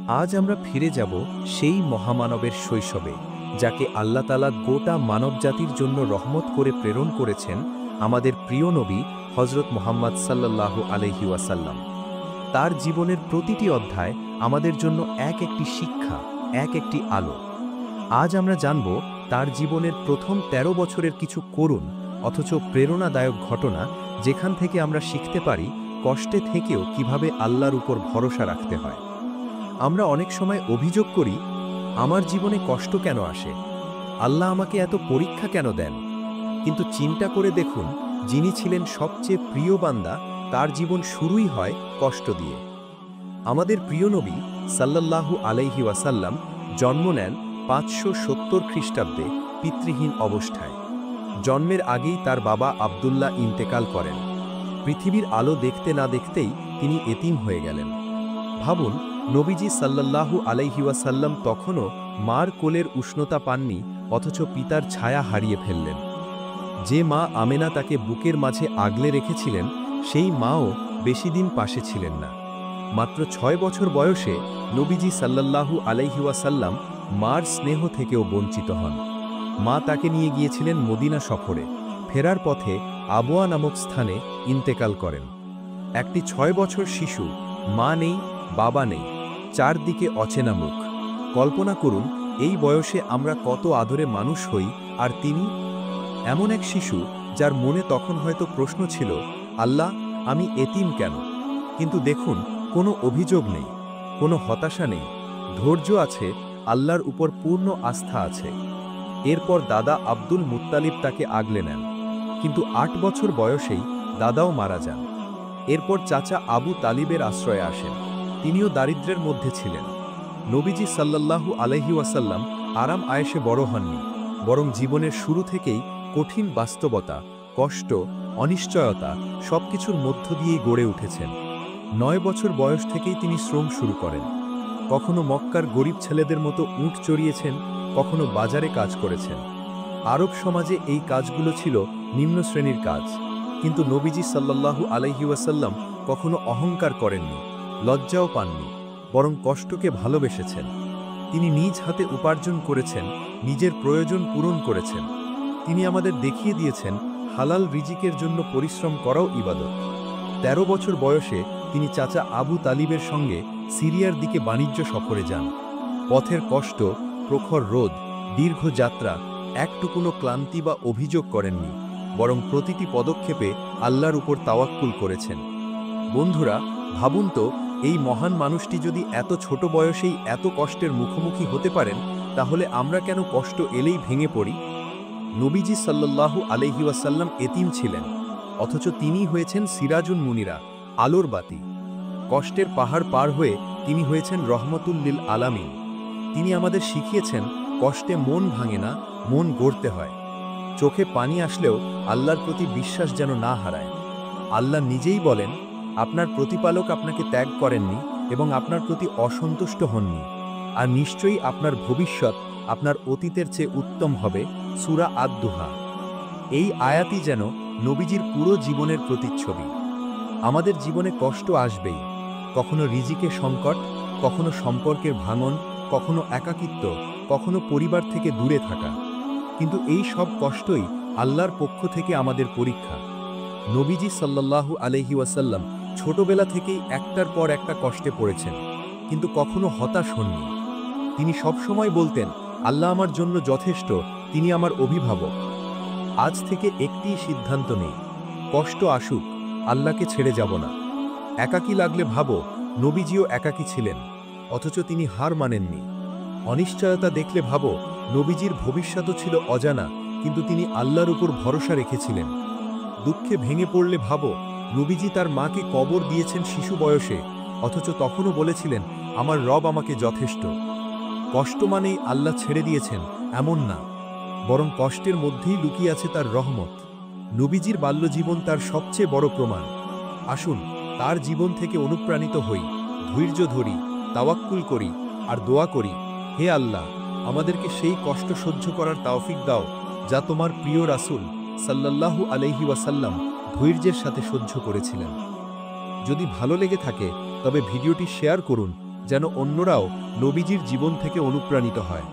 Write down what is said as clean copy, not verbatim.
আজ আমরা ফিরে যাব সেই মহামানবের শৈশবে, যাকে আল্লাহ তাআলা গোটা মানবজাতির জন্য রহমত করে প্রেরণ করেছেন, আমাদের প্রিয় নবী হযরত মুহাম্মদ সাল্লাল্লাহু আলাইহি ওয়াসাল্লাম। তার জীবনের প্রতিটি অধ্যায় আমাদের জন্য একটি শিক্ষা, একটি আলো। আজ আমরা জানব তার জীবনের প্রথম ১৩ বছরের কিছু করুণ অথচ প্রেরণাদায়ক ঘটনা, যেখান থেকে আমরা শিখতে পারি কষ্টে থেকেও কিভাবে আল্লাহর উপর ভরসা রাখতে হয়। আমরা অনেক সময় অভিযোগ করি, আমার জীবনে কষ্ট কেন আসে, আল্লাহ আমাকে এত পরীক্ষা কেন দেন। কিন্তু চিন্তা করে দেখুন, যিনি ছিলেন সবচেয়ে প্রিয় বান্দা, তার জীবন শুরুই হয় কষ্ট দিয়ে। আমাদের প্রিয় নবী সাল্লাল্লাহু আলাইহি ওয়াসাল্লাম জন্ম নেন ৫৭০ খ্রিস্টাব্দে পিতৃহীন অবস্থায়। জন্মের আগেই তার বাবা আব্দুল্লাহ ইন্তেকাল করেন। পৃথিবীর আলো দেখতে না দেখতেই তিনি এতিম হয়ে গেলেন। ভাবুন, নবীজি সাল্লাল্লাহু আলাইহি ওয়াসাল্লাম তখনও মার কোলের উষ্ণতা পাননি, অথচ পিতার ছায়া হারিয়ে ফেললেন। যে মা আমেনা তাকে বুকের মাঝে আগলে রেখেছিলেন, সেই মাও বেশি দিন পাশে ছিলেন না। মাত্র ৬ বছর বয়সে নবীজি সাল্লাল্লাহু আলাইহি ওয়াসাল্লাম মার স্নেহ থেকেও বঞ্চিত হন। মা তাকে নিয়ে গিয়েছিলেন মদিনা সফরে। ফেরার পথে আবওয়া নামক স্থানে ইন্তেকাল করেন। একটি ৬ বছর শিশু, মা নেই, বাবা নেই, চারদিকে অচেনা মুখ। কল্পনা করুন, এই বয়সে আমরা কত আদরে মানুষ হই, আর তিনি এমন এক শিশু যার মনে তখন হয়তো প্রশ্ন ছিল, আল্লাহ, আমি এতিম কেন? কিন্তু দেখুন, কোনো অভিযোগ নেই, কোনো হতাশা নেই, ধৈর্য আছে, আল্লাহর উপর পূর্ণ আস্থা আছে। এরপর দাদা আব্দুল মুত্তালিব তাকে আগলে নেন, কিন্তু ৮ বছর বয়সেই দাদাও মারা যান। এরপর চাচা আবু তালিবের আশ্রয়ে আসেন। তিনিও দারিদ্র্যের মধ্যে ছিলেন। নবীজি সাল্লাল্লাহু আলাইহি ওয়াসাল্লাম আরাম আয়েশে বড় হননি, বরং জীবনের শুরু থেকেই কঠিন বাস্তবতা, কষ্ট, অনিশ্চয়তা সবকিছুর মধ্য দিয়েই গড়ে উঠেছেন। ৯ বছর বয়স থেকেই তিনি শ্রম শুরু করেন। কখনো মক্কার গরিব ছেলেদের মতো উট চড়িয়েছেন, কখনো বাজারে কাজ করেছেন। আরব সমাজে এই কাজগুলো ছিল নিম্ন শ্রেণীর কাজ, কিন্তু নবীজি সাল্লাল্লাহু আলাইহি ওয়াসাল্লাম কখনো অহংকার করেননি, লজ্জাও পাননি, বরং কষ্টকে ভালোবেসেছেন। তিনি নিজ হাতে উপার্জন করেছেন, নিজের প্রয়োজন পূরণ করেছেন। তিনি আমাদের দেখিয়ে দিয়েছেন হালাল রিজিকের জন্য পরিশ্রম করাও ইবাদত। ১৩ বছর বয়সে তিনি চাচা আবু তালিবের সঙ্গে সিরিয়ার দিকে বাণিজ্য সফরে যান। পথের কষ্ট, প্রখর রোদ, দীর্ঘ যাত্রা, একটুকুনো ক্লান্তি বা অভিযোগ করেননি, বরং প্রতিটি পদক্ষেপে আল্লাহর উপর তাওয়াক্কুল করেছেন। বন্ধুরা, ভাবুন তো, এই মহান মানুষটি যদি এত ছোট বয়সেই এত কষ্টের মুখোমুখি হতে পারেন, তাহলে আমরা কেন কষ্ট এলেই ভেঙে পড়ি? নবীজি সাল্লাল্লাহু আলাইহি ওয়াসাল্লাম এতিম ছিলেন, অথচ তিনি হয়েছেন সিরাজুন মুনিরা, আলোর বাতি। কষ্টের পাহাড় পার হয়ে তিনি হয়েছেন রহমতুল লিল আলামিন। তিনি আমাদের শিখিয়েছেন, কষ্টে মন ভাঙে না, মন গড়তে হয়। চোখে পানি আসলেও আল্লাহর প্রতি বিশ্বাস যেন না হারায়। আল্লাহ নিজেই বলেন, আপনার প্রতিপালক আপনাকে ত্যাগ করেননি এবং আপনার প্রতি অসন্তুষ্ট হননি, আর নিশ্চয়ই আপনার ভবিষ্যৎ আপনার অতীতের চেয়ে উত্তম হবে। সূরা আদ-দুহা। এই আয়াতই যেন নবীজির পুরো জীবনের প্রতিচ্ছবি। আমাদের জীবনে কষ্ট আসবেই, কখনো রিজিকে সংকট, কখনো সম্পর্কের ভাঙন, কখনো একাকিত্ব, কখনো পরিবার থেকে দূরে থাকা। কিন্তু এই সব কষ্টই আল্লাহর পক্ষ থেকে আমাদের পরীক্ষা। নবীজি সাল্লাল্লাহু আলাইহি ওয়াসাল্লাম ছোটবেলা থেকেই একটার পর একটা কষ্টে পড়েছেন, কিন্তু কখনো হতাশ হননি। তিনি সবসময় বলতেন, আল্লাহ আমার জন্য যথেষ্ট, তিনি আমার অভিভাবক। আজ থেকে একটি সিদ্ধান্ত নেই, কষ্ট আসুক, আল্লাহকে ছেড়ে যাব না। একাকী লাগলে ভাবো, নবীজিও একাকী ছিলেন, অথচ তিনি হার মানেননি। অনিশ্চয়তা দেখলে ভাবো, নবীজির ভবিষ্যৎও ছিল অজানা, কিন্তু তিনি আল্লাহর উপর ভরসা রেখেছিলেন। দুঃখে ভেঙে পড়লে ভাবো, নবীজি তার মাকে কবর দিয়েছেন শিশু বয়সে, অথচ তখনও বলেছিলেন, আমার রব আমাকে যথেষ্ট। কষ্ট মানেই আল্লাহ ছেড়ে দিয়েছেন এমন না, বরং কষ্টের মধ্যেই লুকিয়ে আছে তার রহমত। নবীজির বাল্যজীবন তার সবচেয়ে বড় প্রমাণ। আসুন, তার জীবন থেকে অনুপ্রাণিত হই, ধৈর্য ধরি, তাওয়াক্কুল করি, আর দোয়া করি, হে আল্লাহ, আমাদেরকে সেই কষ্ট সহ্য করার তৌফিক দাও, যা তোমার প্রিয় রাসূল সাল্লাল্লাহু আলাইহি ওয়াসাল্লাম ধৈর্যের সাথে সহ্য করেছিলেন। যদি ভালো লেগে থাকে, তবে ভিডিওটি শেয়ার করুন, যেন অন্যরাও নবীজির জীবন থেকে অনুপ্রাণিত হয়।